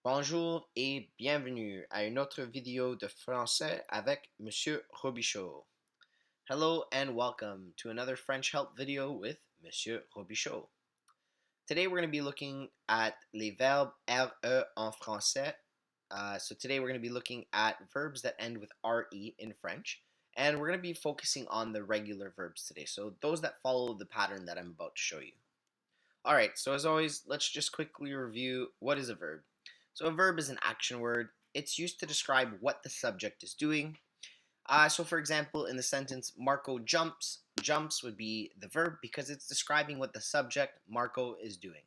Bonjour et bienvenue à une autre vidéo de français avec Monsieur Robichaud. Hello and welcome to another French help video with Monsieur Robichaud. Today we're going to be looking at les verbes RE en français. So today we're going to be looking at verbs that end with RE in French. And we're going to be focusing on the regular verbs today. So those that follow the pattern that I'm about to show you. Alright, so as always, let's just quickly review what is a verb. So a verb is an action word. It's used to describe what the subject is doing. So for example, in the sentence, Marco jumps, jumps would be the verb because it's describing what the subject, Marco, is doing.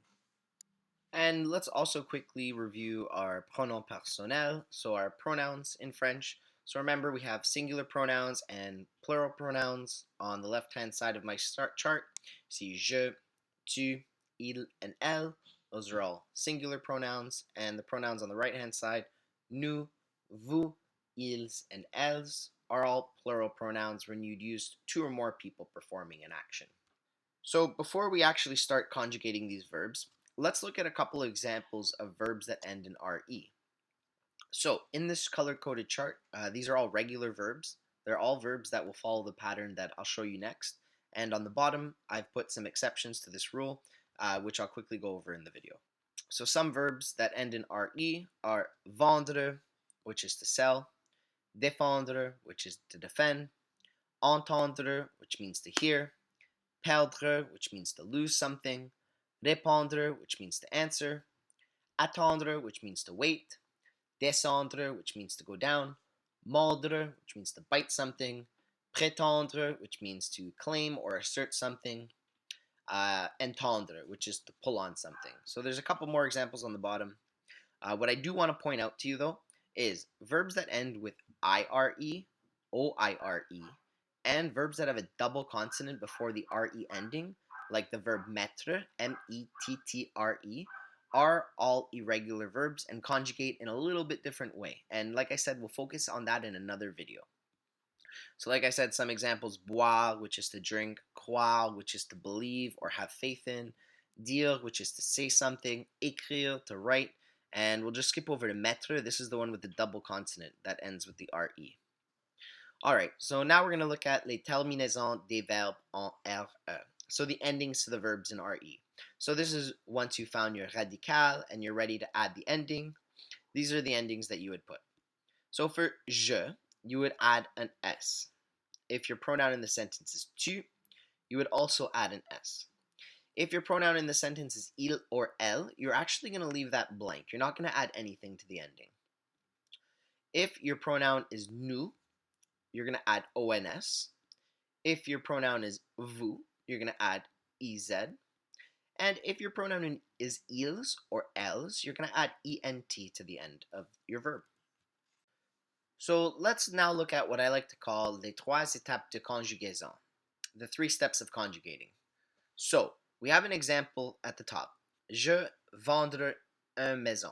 And let's also quickly review our pronoms personnels, so our pronouns in French. So remember, we have singular pronouns and plural pronouns on the left-hand side of my chart. See je, tu, il, and elle. Those are all singular pronouns, and the pronouns on the right-hand side, nous, vous, ils, and elles, are all plural pronouns when you'd use two or more people performing an action. So before we actually start conjugating these verbs, let's look at a couple of examples of verbs that end in RE. So in this color-coded chart, these are all regular verbs. They're all verbs that will follow the pattern that I'll show you next. And on the bottom, I've put some exceptions to this rule, which I'll quickly go over in the video. So some verbs that end in RE are vendre, which is to sell, défendre, which is to defend, entendre, which means to hear, perdre, which means to lose something, répondre, which means to answer, attendre, which means to wait, descendre, which means to go down, mordre, which means to bite something, prétendre, which means to claim or assert something, entendre, which is to pull on something. So there's a couple more examples on the bottom. What I do want to point out to you, though, is verbs that end with IRE, OIRE, and verbs that have a double consonant before the RE ending, like the verb mettre, METTRE, are all irregular verbs and conjugate in a little bit different way. And like I said, we'll focus on that in another video. So like I said, some examples: boire, which is to drink; croire, which is to believe or have faith in; dire, which is to say something; écrire, to write. And we'll just skip over to mettre. This is the one with the double consonant that ends with the RE. Alright, so now we're going to look at les terminaisons des verbes en RE. So the endings to the verbs in RE. So this is once you found your radical and you're ready to add the ending. These are the endings that you would put. So for je, you would add an S. If your pronoun in the sentence is tu, you would also add an S. If your pronoun in the sentence is il or elle, you're actually going to leave that blank. You're not going to add anything to the ending. If your pronoun is nous, you're going to add ONS. If your pronoun is vous, you're going to add EZ. And if your pronoun is ils or elles, you're going to add ENT to the end of your verb. So let's now look at what I like to call les trois étapes de conjugaison, the three steps of conjugating. So we have an example at the top. Je vendre une maison.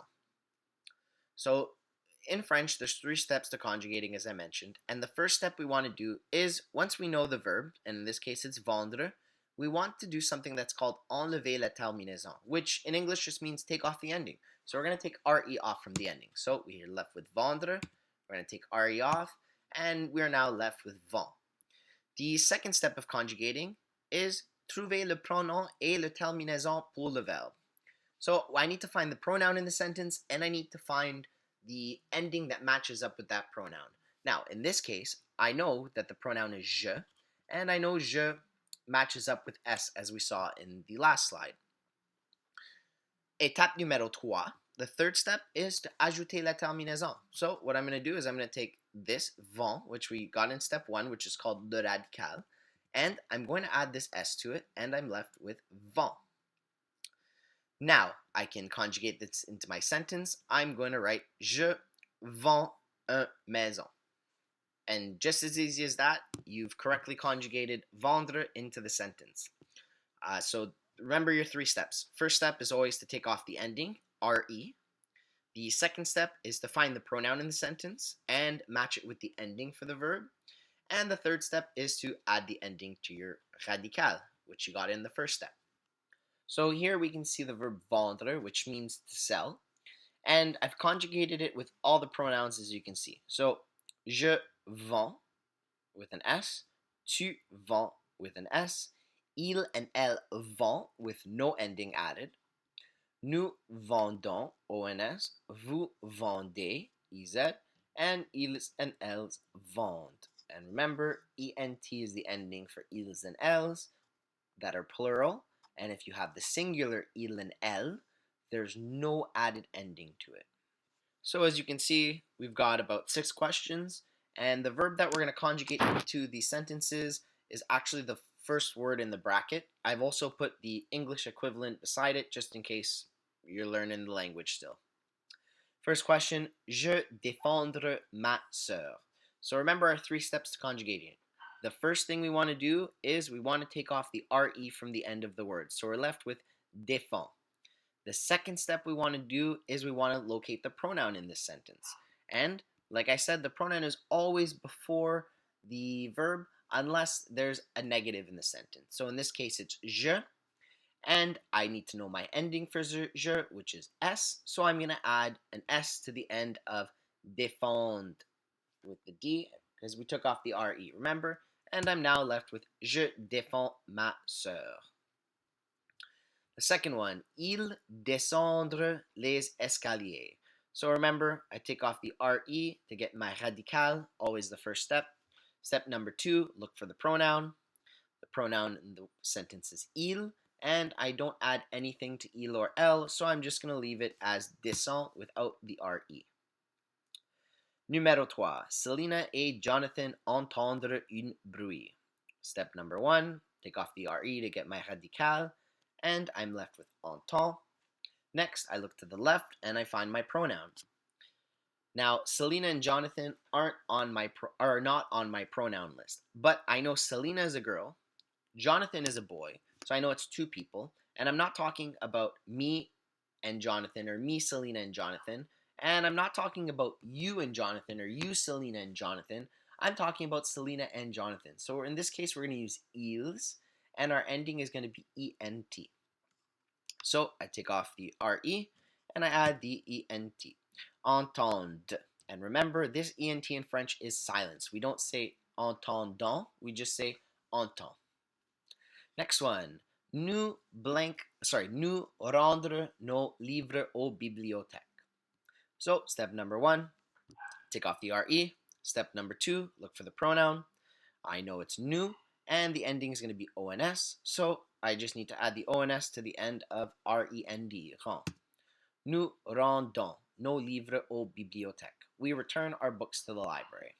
So in French, there's three steps to conjugating, as I mentioned. And the first step we want to do is, once we know the verb, and in this case it's vendre, we want to do something that's called enlever la terminaison, which in English just means take off the ending. So we're going to take RE off from the ending. So we're left with vendre, we're going to take RE off, and we are now left with vent. The second step of conjugating is trouver le pronom et la terminaison pour le verbe. So I need to find the pronoun in the sentence, and I need to find the ending that matches up with that pronoun. Now, in this case, I know that the pronoun is je, and I know je matches up with S, as we saw in the last slide. Étape numéro 3, the third step, is to ajouter la terminaison. So what I'm going to do is I'm going to take this vent, which we got in step 1, which is called le radical, and I'm going to add this S to it, and I'm left with vent. Now, I can conjugate this into my sentence. I'm going to write je vends une maison. And just as easy as that, you've correctly conjugated vendre into the sentence. So remember your three steps. First step is always to take off the ending, RE. The second step is to find the pronoun in the sentence and match it with the ending for the verb. And the third step is to add the ending to your radical, which you got in the first step. So here we can see the verb vendre, which means to sell. And I've conjugated it with all the pronouns as you can see. So, je vends with an S, tu vends with an S, il and elle vend with no ending added, nous vendons, ONS, vous vendez, EZ, and ils and elles vendent. And remember, ENT is the ending for ils and elles that are plural, and if you have the singular il and elle, there's no added ending to it. So as you can see, we've got about 6 questions, and the verb that we're going to conjugate into these sentences is actually the first word in the bracket. I've also put the English equivalent beside it just in case you're learning the language still. First question, je défendre ma sœur. So remember our 3 steps to conjugating. The first thing we want to do is we want to take off the RE from the end of the word. So we're left with défend. The second step we want to do is we want to locate the pronoun in this sentence. And like I said, the pronoun is always before the verb unless there's a negative in the sentence. So in this case, it's je, and I need to know my ending for je, which is S. So I'm going to add an S to the end of défendre with the D because we took off the RE, remember? And I'm now left with je défends ma sœur. The second one, il descendre les escaliers. So remember, I take off the RE to get my radical, always the first step. Step number 2, look for the pronoun. The pronoun in the sentence is il, and I don't add anything to il or elle, so I'm just going to leave it as descend without the RE. Numéro 3, Selena et Jonathan entendre un bruit. Step number 1, take off the RE to get my radical, and I'm left with entend. Next, I look to the left and I find my pronoun. Now, Selena and Jonathan are not on my pronoun list, but I know Selena is a girl, Jonathan is a boy, so I know it's 2 people, and I'm not talking about me and Jonathan or me, Selena and Jonathan, and I'm not talking about you and Jonathan or you, Selena and Jonathan. I'm talking about Selena and Jonathan. So in this case, we're going to use ils, and our ending is going to be ENT. So I take off the RE and I add the ENT. Entendre. And remember, this ENT in French is silence. We don't say entendant, we just say entend. Next one. Nous rendre nos livres aux bibliothèques. So step number 1, take off the RE. Step number 2, look for the pronoun. I know it's nous, and the ending is going to be ONS, so I just need to add the ONS to the end of REND. Nous rendons nos livres aux bibliothèques. We return our books to the library.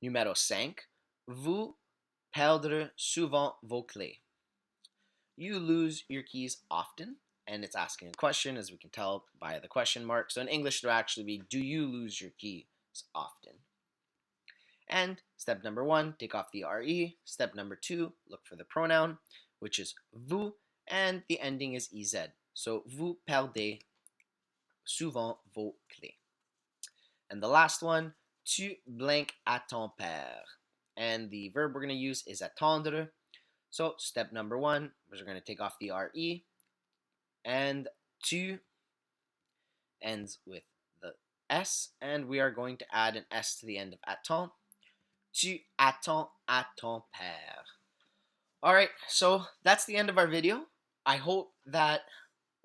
Numéro 5. Vous perdez souvent vos clés. You lose your keys often, and it's asking a question, as we can tell by the question mark. So in English, it will actually be, do you lose your keys often? And step number 1, take off the RE. Step number 2, look for the pronoun, which is vous, and the ending is EZ. So vous perdez souvent vos clés. And the last one, tu blank à ton père. And the verb we're going to use is attendre. So step number 1, we're going to take off the RE, and tu ends with the S, and we are going to add an S to the end of attend. Tu attends à ton père. Alright, so that's the end of our video. I hope that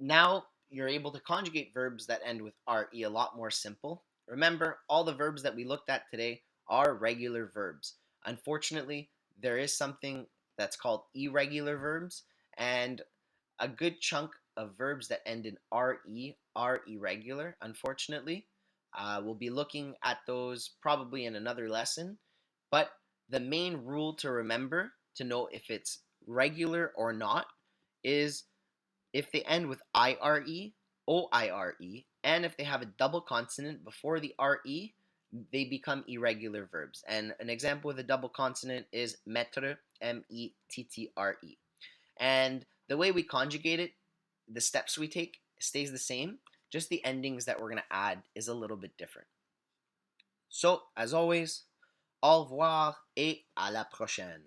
now you're able to conjugate verbs that end with RE a lot more simple. Remember, all the verbs that we looked at today are regular verbs. Unfortunately, there is something that's called irregular verbs, and a good chunk of verbs that end in RE are irregular, unfortunately. We'll be looking at those probably in another lesson, but the main rule to remember to know if it's regular or not is if they end with IRE, OIRE, and if they have a double consonant before the RE, they become irregular verbs. And an example with a double consonant is mettre, METTRE. And the way we conjugate it, the steps we take, stays the same, just the endings that we're going to add is a little bit different. So, as always, au revoir et à la prochaine.